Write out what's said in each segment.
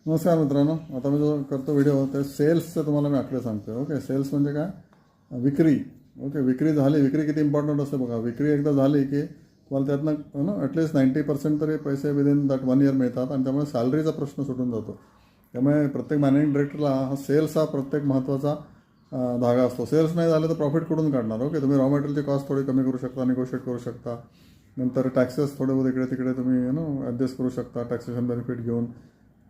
नमस्कार मित्रांनो, आता मी जो करतो व्हिडिओ ते सेल्सचं तुम्हाला मी आकडे सांगतो. ओके, सेल्स म्हणजे काय? विक्री. ओके, विक्री झाली. विक्री किती इम्पॉर्टंट असते बघा. विक्री एकदा झाली की तुम्हाला त्यातनं ना ॲटलिस्ट 90% तरी पैसे विदिन दॅट 1 इयर मिळतात आणि त्यामुळे सॅलरीचा प्रश्न सुटून जातो. त्यामुळे प्रत्येक मॅनेजिंग डायरेक्टरला हा सेल्स हा प्रत्येक महत्त्वाचा धागा असतो. सेल्स नाही झालं तर प्रॉफिट कुठून काढणार? ओके, तुम्ही रॉ मटेरियलची कॉस्ट थोडी कमी करू शकता, निगोशिएट करू शकता. नंतर टॅक्सेस थोडे बहुत इकडे तिकडे तुम्ही ॲडजस्ट करू शकता टॅक्सेशन बेनिफिट घेऊन.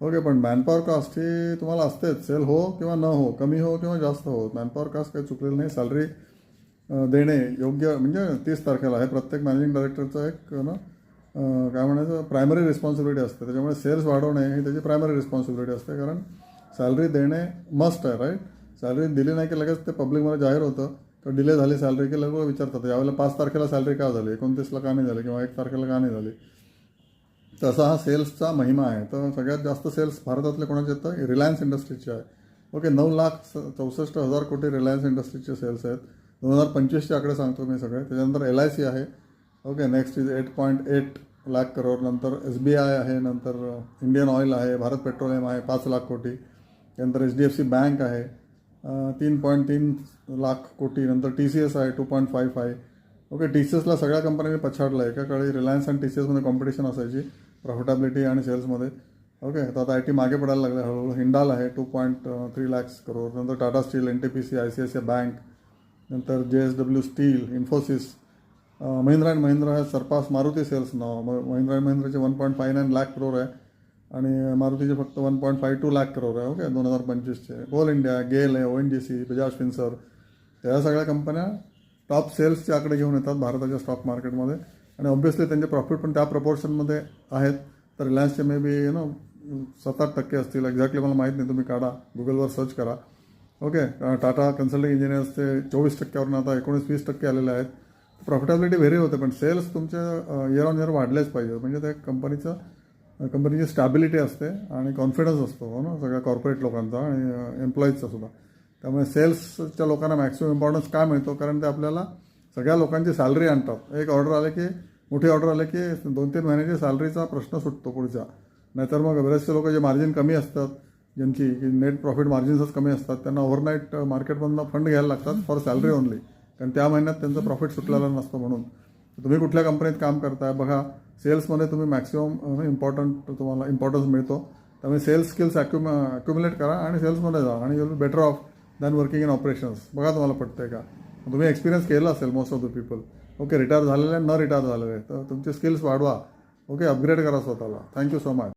ओके, पण मॅनपॉवर कास्ट ही तुम्हाला असतेच. सेल हो किंवा न हो, कमी हो किंवा जास्त हो, मॅनपॉवर कास्ट काही चुकलेलं नाही. सॅलरी देणे योग्य म्हणजे 30 तारखेला हे प्रत्येक मॅनेजिंग डायरेक्टरचं एक काय म्हणायचं प्रायमरी रिस्पॉन्सिबिलिटी असते. त्याच्यामुळे सेल्स वाढवणे ही त्याची प्रायमरी रिस्पॉन्सिबिलिटी असते, कारण सॅलरी देणे मस्ट आहे. राईट, सॅलरी दिली नाही की लगेच ते पब्लिकमध्ये जाहीर होतं तर डिले झाली सॅलरी की लगेच विचारतात यावेळेला 5 तारखेला सॅलरी का झाली, 29ला का नाही झाली किंवा 1 तारखेला का नाही झाली. तसा हा सेल्सचा महिमा आहे. तर सगळ्यात जास्त सेल्स भारतातले कोणाचे येतं? रिलायन्स इंडस्ट्रीजचे आहे. ओके, 9,64,000 कोटी रिलायन्स इंडस्ट्रीजचे सेल्स आहेत. 2025चे आकडे सांगतो मी सगळे. त्याच्यानंतर LIC आहे. Okay, next is 8.8 lakh crore. नंतर SBI आहे. नंतर इंडियन ऑइल आहे. भारत पेट्रोलियम आहे 5 लाख कोटी. त्यानंतर HDFC बँक आहे 3.3 लाख कोटी. नंतर TCS आहे 2.55. ओके, TCSला सगळ्या कंपन्यांनी पछाडलं आहे. एका काळी रिलायन्स आणि TCSमध्ये कॉम्पिटिशन असायची प्रॉफिटेबिलिटी आणि सेल्समध्ये. ओके, तर आता IT मागे पडायला लागले हळूहळू. हिंडाल आहे 2.3 लाख करोड. नंतर Tata steel, NTPC, ICICI bank, नंतर JSW steel, Infosys, Mahindra and Mahindra आहे सरपास मारुती सेल्स नाव. महिंद्रा अँड महिंद्राचे 1.59 लाख करोड आहे आणि मारुतीचे फक्त 1.52 लाख करोड आहे. ओके, 2025चे. कोल इंडिया, गेल आहे, ONGC, बजाज फिन्सर्व, त्या सगळ्या कंपन्या टॉप सेल्सचे आकडे घेऊन येतात भारताच्या स्टॉक मार्केटमध्ये आणि ऑब्व्हियसली त्यांचे प्रॉफिट पण त्या प्रपोर्शनमध्ये आहेत. तर रिलायन्सचे मे बी 7-8% असतील. एक्झॅक्टली मला माहीत नाही, तुम्ही काढा, गुगलवर सर्च करा. ओके, टाटा कन्सल्टिंग इंजिनियर्सचे 24%वरून आता 19-20% आलेले आहेत. प्रॉफिटेबिलिटी व्हेरी होते, पण सेल्स तुमचे इयर ऑन इयर वाढलेच पाहिजे. म्हणजे ते कंपनीची स्टॅबिलिटी असते आणि कॉन्फिडन्स असतो सगळ्या कॉर्पोरेट लोकांचा आणि एम्प्लॉईजचा सुद्धा. त्यामुळे सेल्सच्या लोकांना मॅक्सिमम इम्पॉर्टन्स काय मिळतो? कारण ते आपल्याला सगळ्या लोकांची सॅलरी आणतात. एक ऑर्डर आले की, मोठी ऑर्डर आले की 2-3 महिन्याची सॅलरीचा प्रश्न सुटतो पुढच्या. नाहीतर मग बरेचसे लोक जे मार्जिन कमी असतात, ज्यांची की नेट प्रॉफिट मार्जिन्सच कमी असतात, त्यांना ओव्हरनाईट मार्केटमधनं फंड घ्यायला लागतात फॉर सॅलरी ओनली, कारण त्या महिन्यात त्यांचं प्रॉफिट सुटलेलं नसतं. म्हणून तुम्ही कुठल्या कंपनीत काम करताय बघा, सेल्समध्ये तुम्ही मॅक्सिमम तुम्हाला इम्पॉर्टन्स मिळतो. त्यामुळे सेल्स स्किल्स अक्युमुलेट करा आणि सेल्समध्ये जा आणि you will be better of than working in operations. बघा तुम्हाला पटतंय का? तुम्ही एक्सपिरियन्स केला असेल most of the people. Okay, retire झालेले न रिटायर झालेले, तर तुमचे स्किल्स वाढवा. ओके, अपग्रेड करा स्वतःला. Thank you so much.